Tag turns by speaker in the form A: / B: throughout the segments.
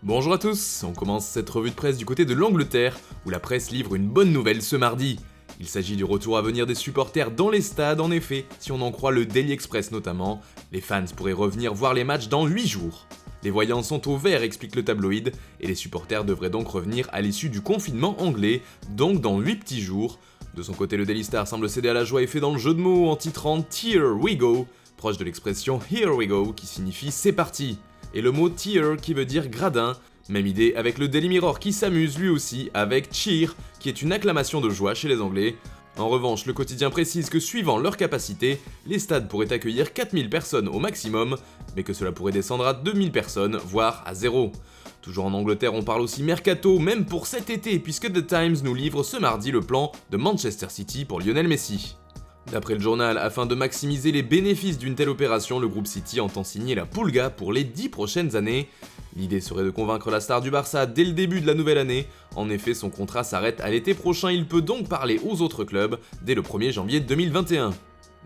A: Bonjour à tous, on commence cette revue de presse du côté de l'Angleterre, où la presse livre une bonne nouvelle ce mardi. Il s'agit du retour à venir des supporters dans les stades, en effet, si on en croit le Daily Express notamment, les fans pourraient revenir voir les matchs dans 8 jours. Les voyants sont au vert, explique le tabloïd, et les supporters devraient donc revenir à l'issue du confinement anglais, donc dans 8 petits jours. De son côté, le Daily Star semble céder à la joie et fait dans le jeu de mots en titrant « Here we go », proche de l'expression « Here we go » qui signifie « c'est parti ». Et le mot tier qui veut dire gradin, même idée avec le Daily Mirror qui s'amuse lui aussi avec cheer, qui est une acclamation de joie chez les Anglais. En revanche, le quotidien précise que suivant leur capacité, les stades pourraient accueillir 4000 personnes au maximum, mais que cela pourrait descendre à 2000 personnes, voire à 0. Toujours en Angleterre, on parle aussi mercato, même pour cet été, puisque The Times nous livre ce mardi le plan de Manchester City pour Lionel Messi. D'après le journal, afin de maximiser les bénéfices d'une telle opération, le groupe City entend signer la Pulga pour les 10 prochaines années. L'idée serait de convaincre la star du Barça dès le début de la nouvelle année. En effet, son contrat s'arrête à l'été prochain, il peut donc parler aux autres clubs dès le 1er janvier 2021.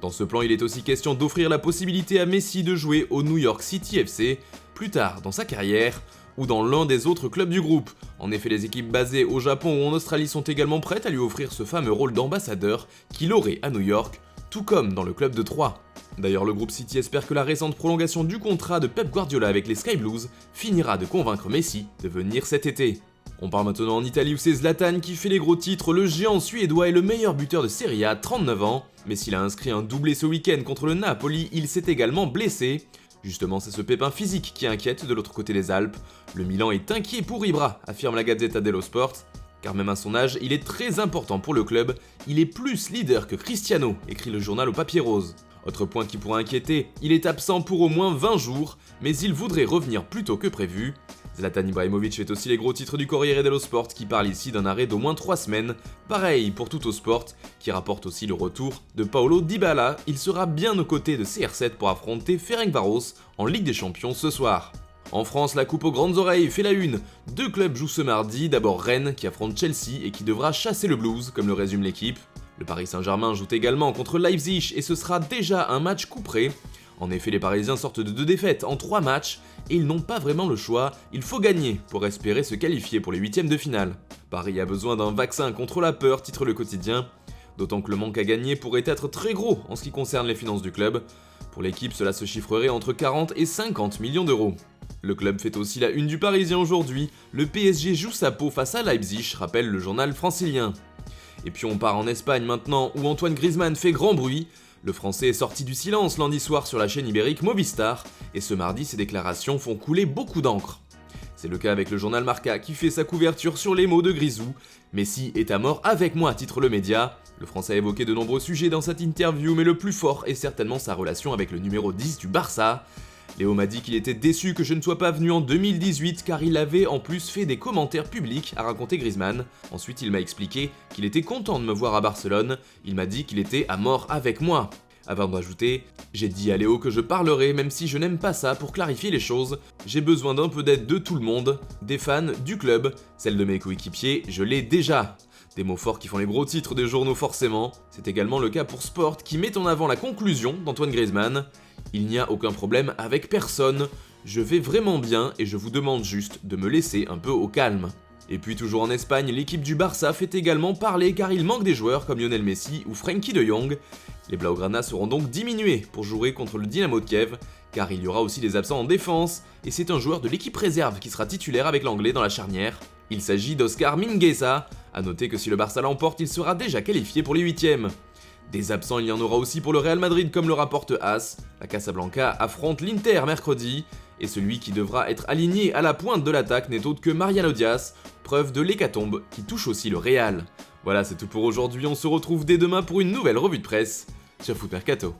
A: Dans ce plan, il est aussi question d'offrir la possibilité à Messi de jouer au New York City FC plus tard dans sa carrière, ou dans l'un des autres clubs du groupe. En effet, les équipes basées au Japon ou en Australie sont également prêtes à lui offrir ce fameux rôle d'ambassadeur qu'il aurait à New York, tout comme dans le club de Troyes. D'ailleurs, le groupe City espère que la récente prolongation du contrat de Pep Guardiola avec les Sky Blues finira de convaincre Messi de venir cet été. On part maintenant en Italie où c'est Zlatan qui fait les gros titres, le géant suédois est le meilleur buteur de Serie A, 39 ans, mais s'il a inscrit un doublé ce week-end contre le Napoli, il s'est également blessé. Justement, c'est ce pépin physique qui inquiète de l'autre côté des Alpes. Le Milan est inquiet pour Ibra, affirme la Gazzetta dello Sport, car même à son âge, il est très important pour le club, il est plus leader que Cristiano, écrit le journal au papier rose. Autre point qui pourrait inquiéter, il est absent pour au moins 20 jours, mais il voudrait revenir plus tôt que prévu. Zlatan Ibrahimovic fait aussi les gros titres du Corriere dello Sport qui parle ici d'un arrêt d'au moins 3 semaines. Pareil pour Tuttosport qui rapporte aussi le retour de Paulo Dybala. Il sera bien aux côtés de CR7 pour affronter Ferencváros en Ligue des Champions ce soir. En France, la coupe aux grandes oreilles fait la une. 2 clubs jouent ce mardi, d'abord Rennes qui affronte Chelsea et qui devra chasser le blues comme le résume l'équipe. Le Paris Saint-Germain joue également contre Leipzig et ce sera déjà un match couperé. En effet, les Parisiens sortent de 2 défaites en 3 matchs et ils n'ont pas vraiment le choix, il faut gagner pour espérer se qualifier pour les 8ème de finale. Paris a besoin d'un vaccin contre la peur, titre le quotidien, d'autant que le manque à gagner pourrait être très gros en ce qui concerne les finances du club. Pour l'équipe, cela se chiffrerait entre 40 et 50 millions d'euros. Le club fait aussi la une du Parisien aujourd'hui, le PSG joue sa peau face à Leipzig, rappelle le journal francilien. Et puis on part en Espagne maintenant, où Antoine Griezmann fait grand bruit. Le Français est sorti du silence lundi soir sur la chaîne ibérique Movistar, et ce mardi ses déclarations font couler beaucoup d'encre. C'est le cas avec le journal Marca qui fait sa couverture sur les mots de Grisou. Messi est à mort avec moi, titre le média. Le Français a évoqué de nombreux sujets dans cette interview, mais le plus fort est certainement sa relation avec le numéro 10 du Barça. Léo m'a dit qu'il était déçu que je ne sois pas venu en 2018 car il avait en plus fait des commentaires publics, a raconté Griezmann. Ensuite il m'a expliqué qu'il était content de me voir à Barcelone, il m'a dit qu'il était à mort avec moi. Avant d'ajouter, j'ai dit à Léo que je parlerai même si je n'aime pas ça pour clarifier les choses, j'ai besoin d'un peu d'aide de tout le monde, des fans, du club, celle de mes coéquipiers, je l'ai déjà. Des mots forts qui font les gros titres des journaux forcément, c'est également le cas pour Sport qui met en avant la conclusion d'Antoine Griezmann. Il n'y a aucun problème avec personne, je vais vraiment bien et je vous demande juste de me laisser un peu au calme. Et puis toujours en Espagne, l'équipe du Barça fait également parler car il manque des joueurs comme Lionel Messi ou Frenkie de Jong. Les Blaugrana seront donc diminués pour jouer contre le Dynamo de Kiev, car il y aura aussi des absents en défense, et c'est un joueur de l'équipe réserve qui sera titulaire avec l'anglais dans la charnière. Il s'agit d'Oscar Mingueza, à noter que si le Barça l'emporte, il sera déjà qualifié pour les 8ème. Des absents, il y en aura aussi pour le Real Madrid comme le rapporte AS. La Casablanca affronte l'Inter mercredi, et celui qui devra être aligné à la pointe de l'attaque n'est autre que Mariano Diaz, preuve de l'hécatombe qui touche aussi le Real. Voilà, c'est tout pour aujourd'hui, on se retrouve dès demain pour une nouvelle revue de presse sur Foot Mercato.